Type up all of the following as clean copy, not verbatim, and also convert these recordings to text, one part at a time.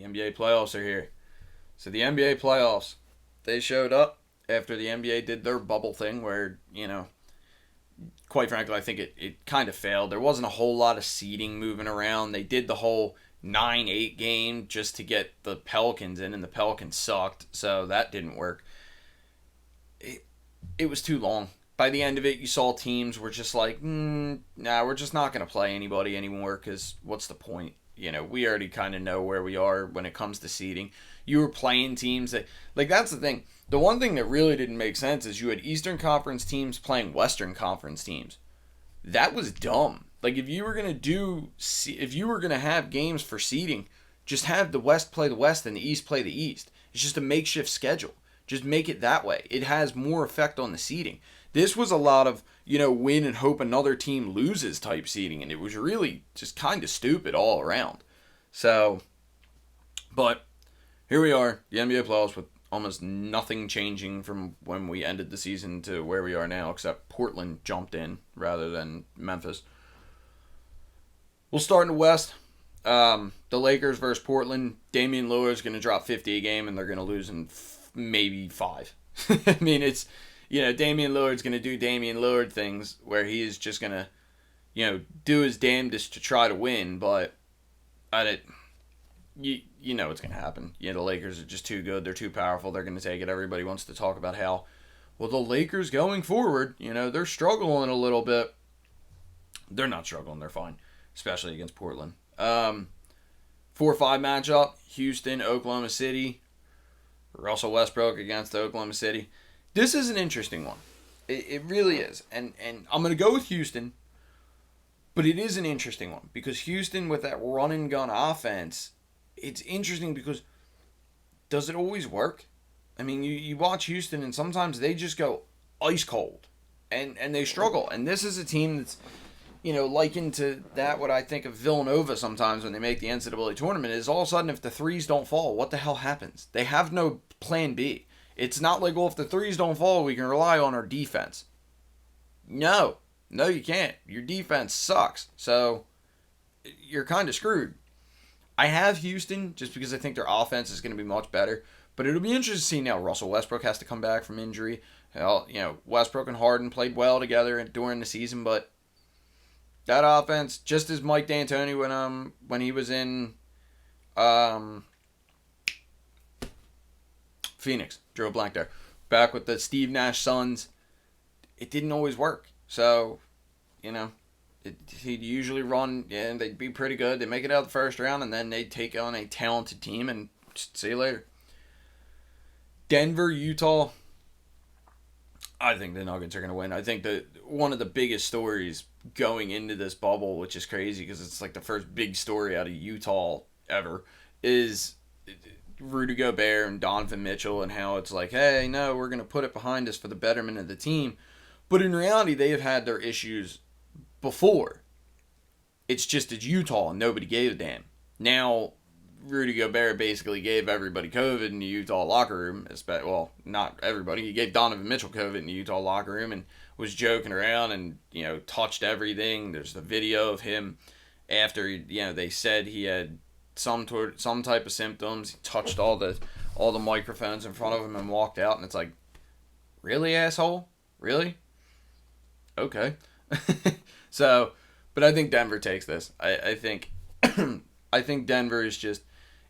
The NBA playoffs are here. So the NBA playoffs, they showed up after the NBA did their bubble thing where, quite frankly, I think it kind of failed. There wasn't a whole lot of seeding moving around. They did the whole 9-8 game just to get the Pelicans in, and the Pelicans sucked, so that didn't work. It was too long. By the end of it, you saw teams were just like, nah, we're just not going to play anybody anymore because what's the point? We already kind of know where we are when it comes to seeding. You were playing teams that, like, that's the thing. The one thing that really didn't make sense is you had Eastern Conference teams playing Western Conference teams. That was dumb. Like, if you were gonna have games for seeding, just have the West play the West and the East play the East. It's just a makeshift schedule. Just make it that way. It has more effect on the seeding. This was a lot of, win and hope another team loses type seeding, and it was really just kind of stupid all around. So, but here we are, the NBA playoffs with almost nothing changing from when we ended the season to where we are now, except Portland jumped in rather than Memphis. We'll start in the West. The Lakers versus Portland. Damian Lillard's going to drop 50 a game, and they're going to lose in maybe 5. I mean, it's, Damian Lillard's going to do Damian Lillard things where he is just going to, do his damnedest to try to win, but you know what's going to happen. The Lakers are just too good. They're too powerful. They're going to take it. Everybody wants to talk about how, well, the Lakers going forward, they're struggling a little bit. They're not struggling. They're fine, especially against Portland. 4-5 matchup, Houston, Oklahoma City. Russell Westbrook against Oklahoma City. This is an interesting one. It really is. And I'm going to go with Houston, but it is an interesting one because Houston with that run and gun offense, it's interesting because does it always work? I mean, you watch Houston and sometimes they just go ice cold and they struggle. And this is a team that's, likened to that what I think of Villanova sometimes when they make the NCAA tournament is all of a sudden if the threes don't fall, what the hell happens? They have no plan B. It's not like, well, if the threes don't fall, we can rely on our defense. No, you can't. Your defense sucks. So you're kind of screwed. I have Houston just because I think their offense is going to be much better. But it'll be interesting to see now. Russell Westbrook has to come back from injury. Hell, Westbrook and Harden played well together during the season, but that offense, just as Mike D'Antoni when he was in Phoenix, drew a blank there, back with the Steve Nash Suns, it didn't always work. So, he'd usually run and they'd be pretty good. They'd make it out the first round and then they'd take on a talented team and see you later. Denver, Utah. I think the Nuggets are going to win. I think that one of the biggest stories going into this bubble, which is crazy because it's like the first big story out of Utah ever, is Rudy Gobert and Donovan Mitchell and how it's like, hey, no, we're going to put it behind us for the betterment of the team. But in reality, they have had their issues before. It's just it's Utah and nobody gave a damn. Now, Rudy Gobert basically gave everybody COVID in the Utah locker room. Well, not everybody. He gave Donovan Mitchell COVID in the Utah locker room and was joking around and, touched everything. There's the video of him after, they said he had some type of symptoms. He touched all the microphones in front of him and walked out. And it's like, really, asshole? Really? Okay. So, but I think Denver takes this. I think I think Denver is just,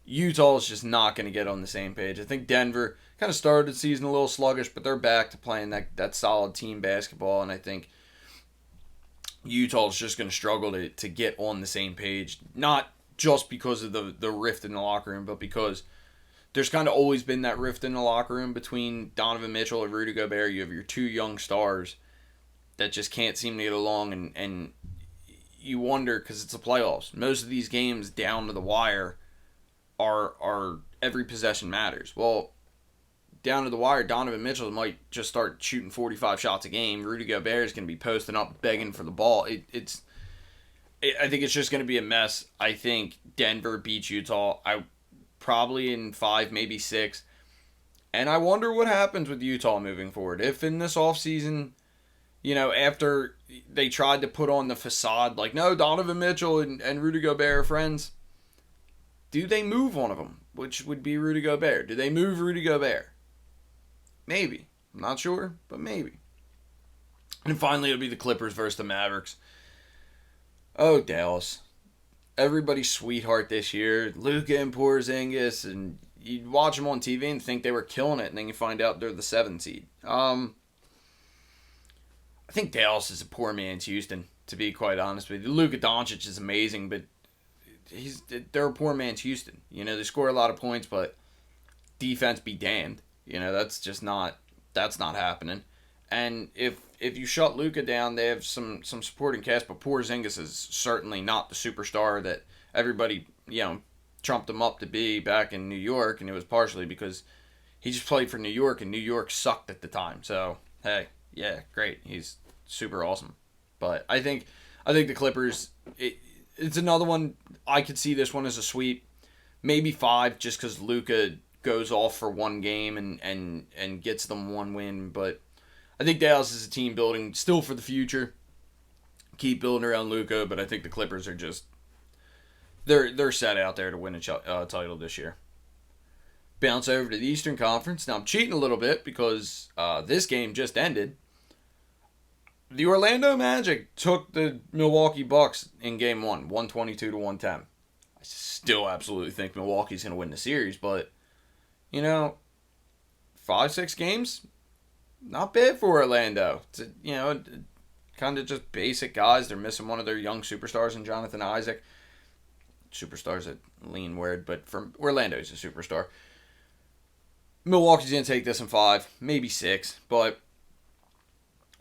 Utah is just not going to get on the same page. I think Denver kind of started the season a little sluggish, but they're back to playing that solid team basketball, and I think Utah is just going to struggle to get on the same page, not just because of the rift in the locker room, but because there's kind of always been that rift in the locker room between Donovan Mitchell and Rudy Gobert. You have your two young stars that just can't seem to get along, and you wonder, because it's the playoffs. Most of these games down to the wire are every possession matters. Well, down to the wire, Donovan Mitchell might just start shooting 45 shots a game. Rudy Gobert is going to be posting up, begging for the ball. I think it's just going to be a mess. I think Denver beats Utah. Probably in 5, maybe 6. And I wonder what happens with Utah moving forward. If in this offseason, after they tried to put on the facade, like, no, Donovan Mitchell and Rudy Gobert are friends. Do they move one of them, which would be Rudy Gobert? Do they move Rudy Gobert? Maybe. I'm not sure, but maybe. And finally, it'll be the Clippers versus the Mavericks. Oh, Dallas. Everybody's sweetheart this year. Luka and Porzingis, and you'd watch them on TV and think they were killing it, and then you find out they're the 7th seed. I think Dallas is a poor man's Houston, to be quite honest with you. Luka Doncic is amazing, but they're a poor man's Houston. You know, they score a lot of points, but defense be damned. You know, that's not happening. And if you shut Luka down, they have some supporting cast, but Porzingis is certainly not the superstar that everybody, trumped him up to be back in New York, and it was partially because he just played for New York, and New York sucked at the time. So, hey, yeah, great. He's super awesome. But I think the Clippers, it's another one. I could see this one as a sweep. Maybe 5 just because Luka goes off for one game and gets them one win. But I think Dallas is a team building still for the future. Keep building around Luka, but I think the Clippers are just they're set out there to win a title this year. Bounce over to the Eastern Conference. Now I'm cheating a little bit because this game just ended. The Orlando Magic took the Milwaukee Bucks in Game 1, 122 to 110. I still absolutely think Milwaukee's going to win the series, but 5-6 games, not bad for Orlando. It's kind of just basic guys. They're missing one of their young superstars in Jonathan Isaac. Superstar's a lean word, but from Orlando, he's a superstar. Milwaukee's going to take this in 5, maybe 6, but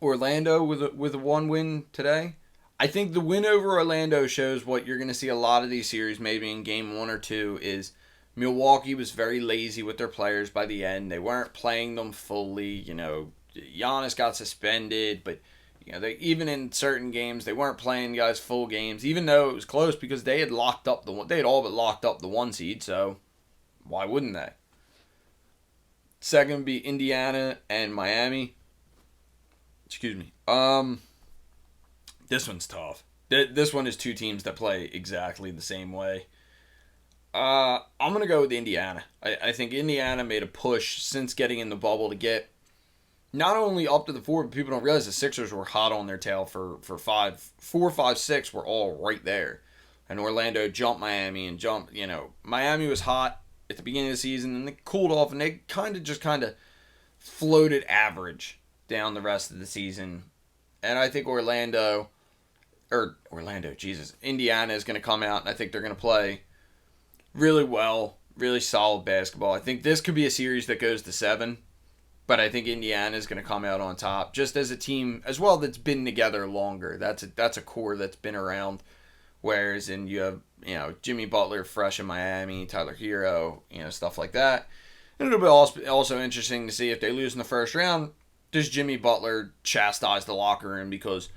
Orlando with a 1 win today. I think the win over Orlando shows what you're going to see a lot of these series, maybe in Game 1 or 2, is Milwaukee was very lazy with their players by the end. They weren't playing them fully. Giannis got suspended, but even in certain games they weren't playing guys full games, even though it was close because they had all but locked up the 1 seed. So why wouldn't they? Second would be Indiana and Miami. Excuse me. This one's tough. This one is 2 teams that play exactly the same way. I'm going to go with Indiana. I think Indiana made a push since getting in the bubble to get not only up to the 4, but people don't realize the Sixers were hot on their tail for 4, 5, 6 were all right there. And Orlando jumped Miami and Miami was hot at the beginning of the season and they cooled off and they kind of floated average down the rest of the season. And I think Indiana is going to come out and I think they're going to play really well, really solid basketball. I think this could be a series that goes to 7, but I think Indiana is going to come out on top just as a team as well that's been together longer. That's a core that's been around. Whereas you have Jimmy Butler fresh in Miami, Tyler Hero, stuff like that. And it'll be also interesting to see if they lose in the first round. Does Jimmy Butler chastise the locker room because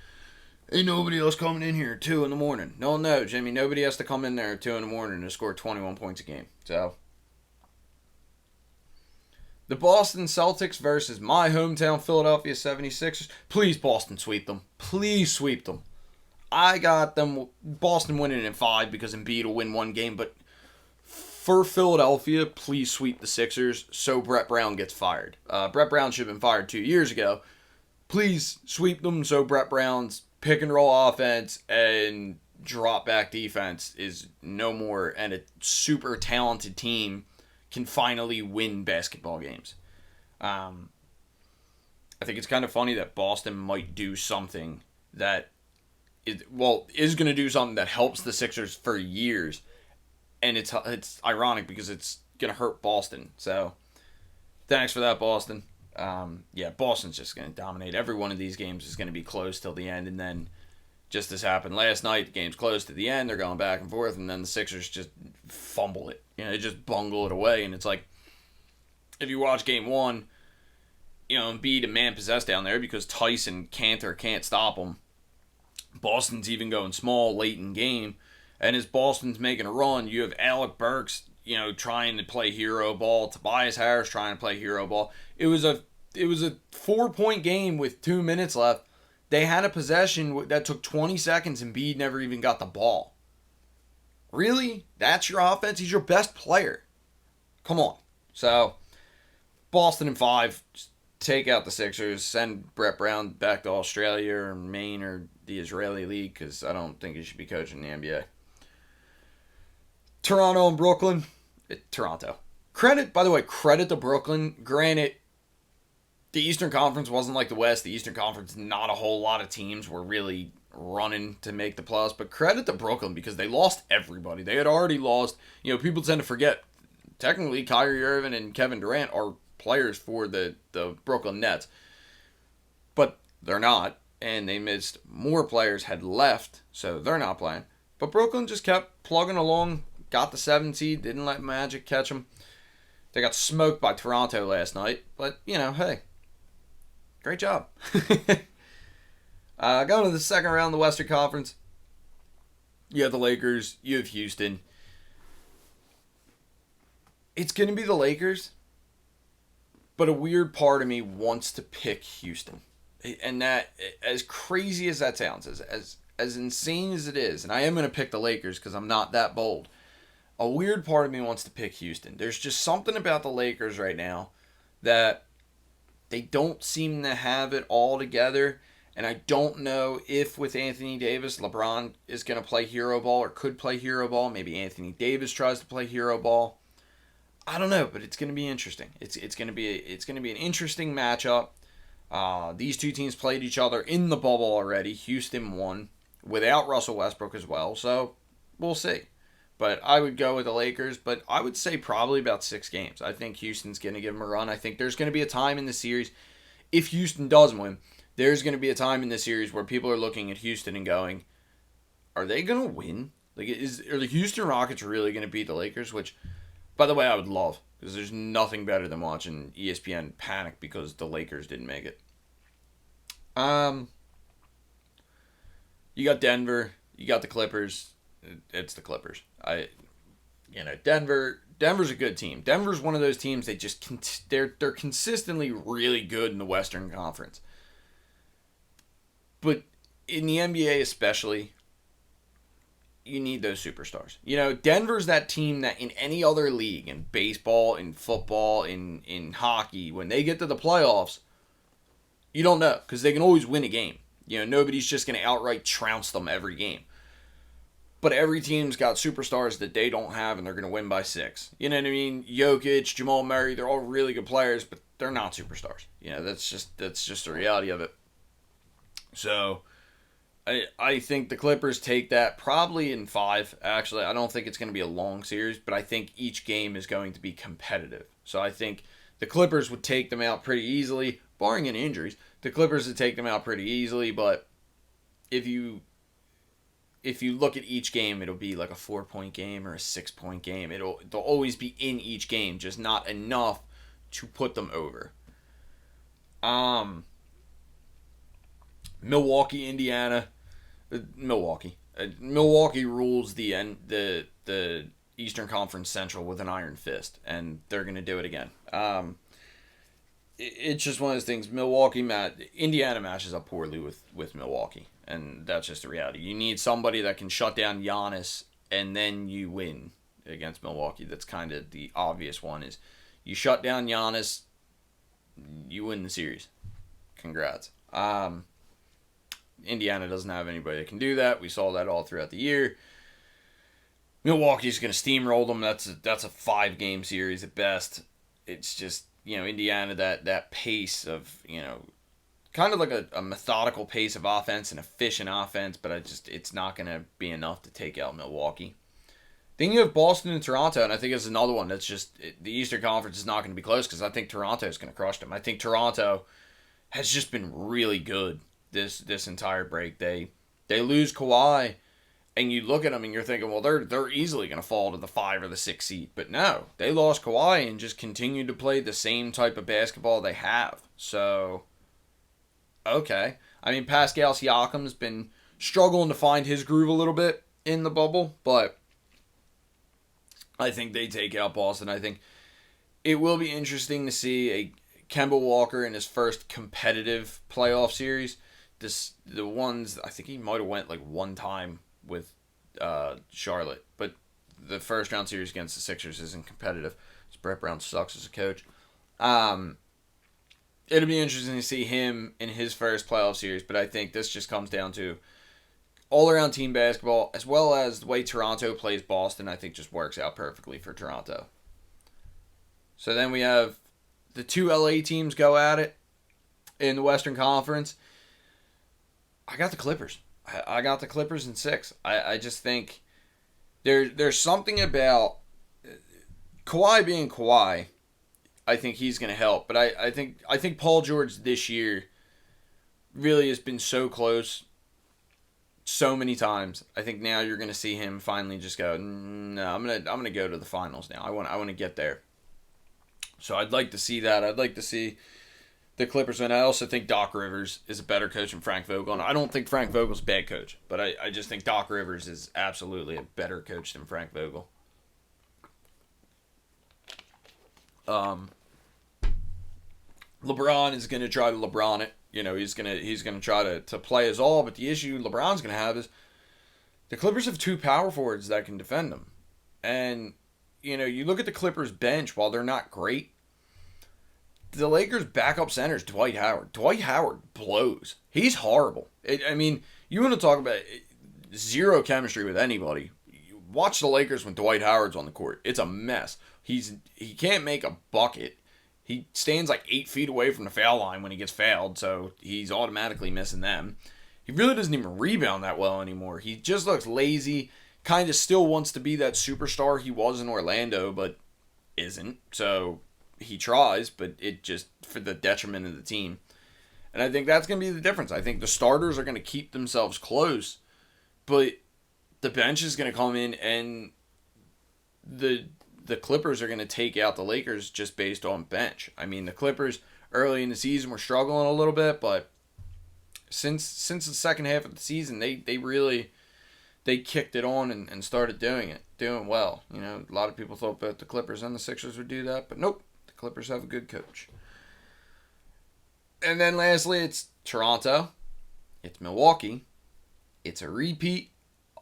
ain't nobody else coming in here at 2 in the morning? No, Jimmy. Nobody has to come in there at 2 in the morning to score 21 points a game. So, the Boston Celtics versus my hometown Philadelphia 76ers. Please, Boston, sweep them. Please sweep them. I got them, Boston winning in 5 because Embiid will win 1 game. But for Philadelphia, please sweep the Sixers so Brett Brown gets fired. Brett Brown should have been fired 2 years ago. Please sweep them so Brett Brown's pick and roll offense and drop back defense is no more, and a super talented team can finally win basketball games. I think it's kind of funny that Boston might do something that is going to do something that helps the Sixers for years, and it's ironic because it's going to hurt Boston. So thanks for that, Boston. Boston's just going to dominate. Every one of these games is going to be close till the end, and then just as happened last night, the game's close to the end, they're going back and forth, and then the Sixers just fumble it. They just bungle it away, and it's like, if you watch Game 1, Embiid a man possessed down there because Tyson Cantor can't stop him. Boston's even going small late in game, and as Boston's making a run, you have Alec Burks trying to play hero ball. Tobias Harris trying to play hero ball. It was a 4-point game with 2 minutes left. They had a possession that took 20 seconds and Embiid never even got the ball. Really? That's your offense? He's your best player. Come on. So, Boston in 5. Just take out the Sixers. Send Brett Brown back to Australia or Maine or the Israeli League because I don't think he should be coaching the NBA. Toronto and Brooklyn. Toronto. By the way, credit to Brooklyn. Granted, the Eastern Conference wasn't like the West. The Eastern Conference, not a whole lot of teams were really running to make the playoffs. But credit to Brooklyn because they lost everybody. They had already lost. People tend to forget. Technically, Kyrie Irving and Kevin Durant are players for the Brooklyn Nets. But they're not. And they missed more players had left. So they're not playing. But Brooklyn just kept plugging along. Got the 7th seed. Didn't let Magic catch them. They got smoked by Toronto last night. But, hey. Great job. Going to the second round of the Western Conference. You have the Lakers. You have Houston. It's going to be the Lakers. But a weird part of me wants to pick Houston. And that, as crazy as that sounds, as insane as it is, and I am going to pick the Lakers because I'm not that bold. A weird part of me wants to pick Houston. There's just something about the Lakers right now that they don't seem to have it all together. And I don't know if with Anthony Davis, LeBron is going to play hero ball or could play hero ball. Maybe Anthony Davis tries to play hero ball. I don't know, but it's going to be interesting. It's going to be an interesting matchup. These two teams played each other in the bubble already. Houston won without Russell Westbrook as well, so we'll see. But I would go with the Lakers, but I would say probably about 6 games. I think Houston's going to give them a run. I think there's going to be a time in the series, if Houston does win, there's going to be a time in the series where people are looking at Houston and going, are they going to win? Are the Houston Rockets really going to beat the Lakers? Which, by the way, I would love, because there's nothing better than watching ESPN panic because the Lakers didn't make it. You got Denver. You got the Clippers. It's the Clippers. Denver's a good team. Denver's one of those teams they're consistently really good in the Western Conference. But in the NBA especially, you need those superstars. Denver's that team that in any other league, in baseball, in football, in hockey, when they get to the playoffs, you don't know because they can always win a game. Nobody's just going to outright trounce them every game. But every team's got superstars that they don't have, and they're going to win by 6. You know what I mean? Jokic, Jamal Murray, they're all really good players, but they're not superstars. That's just the reality of it. So, I think the Clippers take that probably in 5, actually. I don't think it's going to be a long series, but I think each game is going to be competitive. So I think the Clippers would take them out pretty easily, barring any injuries. The Clippers would take them out pretty easily, but if you look at each game, it'll be like a 4-point game or a 6-point game. They'll always be in each game, just not enough to put them over. Milwaukee, Indiana. Milwaukee rules the Eastern Conference Central with an iron fist, and they're going to do it again. It's just one of those things. Indiana matches up poorly with Milwaukee, and that's just the reality. You need somebody that can shut down Giannis, and then you win against Milwaukee. That's kind of the obvious one. Is you shut down Giannis, you win the series. Congrats. Indiana doesn't have anybody that can do that. We saw that all throughout the year. Milwaukee's going to steamroll them. That's a 5-game series at best. It's just, Indiana, that pace of, kind of like a methodical pace of offense, an efficient offense, but it's not going to be enough to take out Milwaukee. Then you have Boston and Toronto, and I think it's another one that's just, the Eastern Conference is not going to be close because I think Toronto is going to crush them. I think Toronto has just been really good this entire break. They lose Kawhi, and you look at them and you're thinking, well, they're easily going to fall to the 5 or the 6 seed. But no, they lost Kawhi and just continued to play the same type of basketball they have. So, okay. I mean, Pascal Siakam's been struggling to find his groove a little bit in the bubble, but I think they take out Boston. I think it will be interesting to see a Kemba Walker in his first competitive playoff series. The ones, I think he might have went like one time with Charlotte, but the first round series against the Sixers isn't competitive. Brett Brown sucks as a coach. It'll be interesting to see him in his first playoff series, but I think this just comes down to all-around team basketball, as well as the way Toronto plays Boston, I think just works out perfectly for Toronto. So then we have the two LA teams go at it in the Western Conference. I got the Clippers. I got the Clippers in 6. I just think there's something about Kawhi being Kawhi. I think he's going to help, but I think Paul George this year really has been so close so many times. I think now you're going to see him finally just go, no, I'm going to go to the finals now. I want to get there. So I'd like to see that. I'd like to see the Clippers win. I also think Doc Rivers is a better coach than Frank Vogel. And I don't think Frank Vogel's a bad coach, but I just think Doc Rivers is absolutely a better coach than Frank Vogel. LeBron is going to try to LeBron it. You know, he's gonna try to play his all, but the issue LeBron's going to have is the Clippers have 2 power forwards that can defend them. And, you know, you look at the Clippers bench, while they're not great, the Lakers' backup center is Dwight Howard. Dwight Howard blows. He's horrible. I mean, you want to talk about zero chemistry with anybody. You watch the Lakers when Dwight Howard's on the court. It's a mess. He can't make a bucket. He stands like 8 feet away from the foul line when he gets fouled, so he's automatically missing them. He really doesn't even rebound that well anymore. He just looks lazy, kind of still wants to be that superstar he was in Orlando, but isn't. So he tries, but it just for the detriment of the team. And I think that's going to be the difference. I think the starters are going to keep themselves close, but the bench is going to come in and the Clippers are going to take out the Lakers just based on bench. I mean, the Clippers early in the season were struggling a little bit, but since the second half of the season, they kicked it on and started doing well. You know, a lot of people thought both the Clippers and the Sixers would do that, but nope, the Clippers have a good coach. And then lastly, it's Toronto, it's Milwaukee, it's a repeat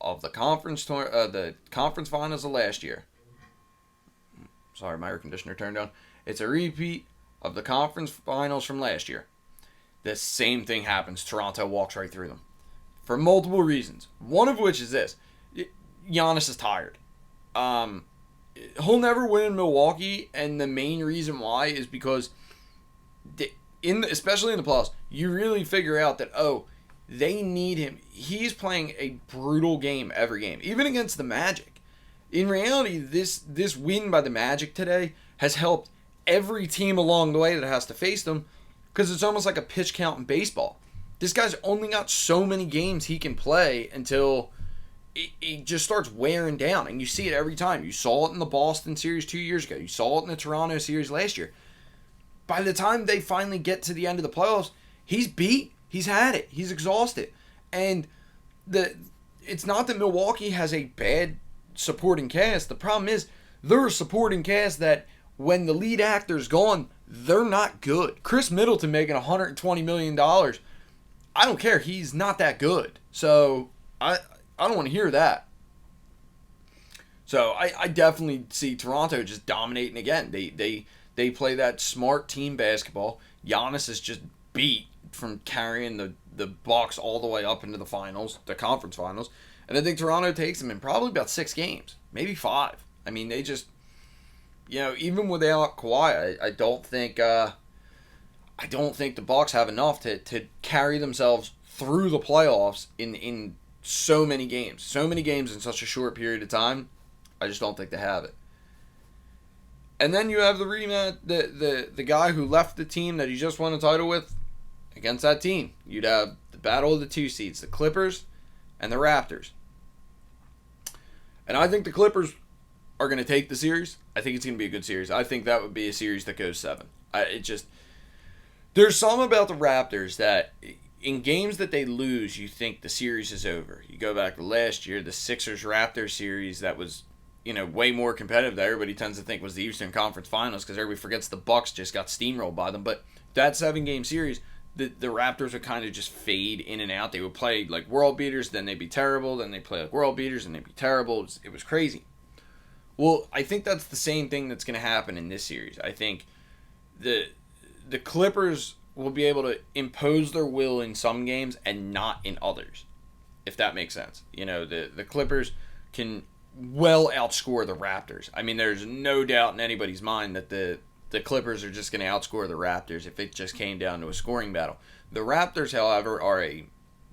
of the conference finals of last year. Sorry, my air conditioner turned on. It's a repeat of the conference finals from last year. The same thing happens. Toronto walks right through them. For multiple reasons. One of which is this. Giannis is tired. He'll never win in Milwaukee, and the main reason why is because, especially in the playoffs, you really figure out that, they need him. He's playing a brutal game every game, even against the Magic. In reality, this win by the Magic today has helped every team along the way that has to face them, because it's almost like a pitch count in baseball. This guy's only got so many games he can play until it just starts wearing down, and you see it every time. You saw it in the Boston series 2 years ago. You saw it in the Toronto series last year. By the time they finally get to the end of the playoffs, he's beat. He's had it. He's exhausted. And it's not that Milwaukee has a bad supporting cast. The problem is they're a supporting cast that when the lead actor's gone, they're not good. Chris Middleton making $120 million. I don't care. He's not that good. So I don't want to hear that. So I definitely see Toronto just dominating again. They play that smart team basketball. Giannis is just beat from carrying the Bucks all the way up into the finals, the conference finals. And I think Toronto takes them in probably about 6 games, maybe 5. I mean, they just, even without Kawhi, I don't think the Bucks have enough to carry themselves through the playoffs in so many games. So many games in such a short period of time. I just don't think they have it. And then you have the rematch, the guy who left the team that he just won a title with against that team. You'd have the battle of the 2 seeds, the Clippers and the Raptors. And I think the Clippers are going to take the series. I think it's going to be a good series. I think that would be a series that goes 7. There's something about the Raptors that in games that they lose, you think the series is over. You go back to last year, the Sixers-Raptors series that was, way more competitive that everybody tends to think was the Eastern Conference Finals because everybody forgets the Bucks just got steamrolled by them. But that 7-game series, the Raptors would kind of just fade in and out. They would play like world beaters, then they'd be terrible, then they'd play like world beaters, and they'd be terrible. It was crazy. Well, I think that's the same thing that's going to happen in this series. I think the the Clippers will be able to impose their will in some games and not in others, if that makes sense. The Clippers can well outscore the Raptors. I mean, there's no doubt in anybody's mind that the Clippers are just going to outscore the Raptors if it just came down to a scoring battle. The Raptors, however, are a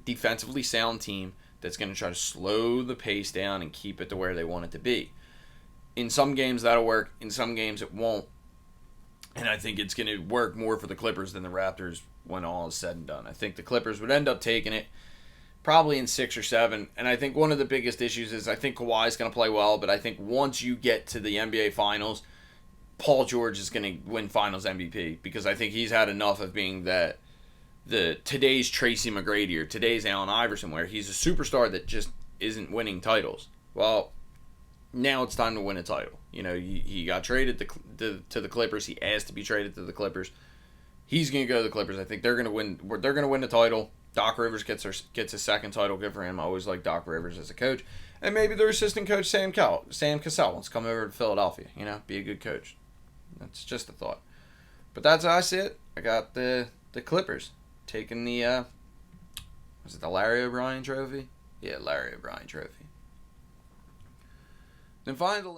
defensively sound team that's going to try to slow the pace down and keep it to where they want it to be. In some games that'll work, in some games it won't. And I think it's going to work more for the Clippers than the Raptors when all is said and done. I think the Clippers would end up taking it probably in 6 or 7. And I think one of the biggest issues is I think Kawhi's going to play well, but I think once you get to the NBA Finals, Paul George is going to win Finals MVP because I think he's had enough of being the today's Tracy McGrady or today's Allen Iverson, where he's a superstar that just isn't winning titles. Well, now it's time to win a title. He got traded to the Clippers. He asked to be traded to the Clippers. He's going to go to the Clippers. I think they're going to win. They're going to win the title. Doc Rivers gets a second title. Good for him. I always like Doc Rivers as a coach. And maybe their assistant coach Sam Cassell wants to come over to Philadelphia. Be a good coach. That's just a thought. But that's how I see it. I got the Clippers taking the was it the Larry O'Brien Trophy? Yeah, Larry O'Brien Trophy. Then finally,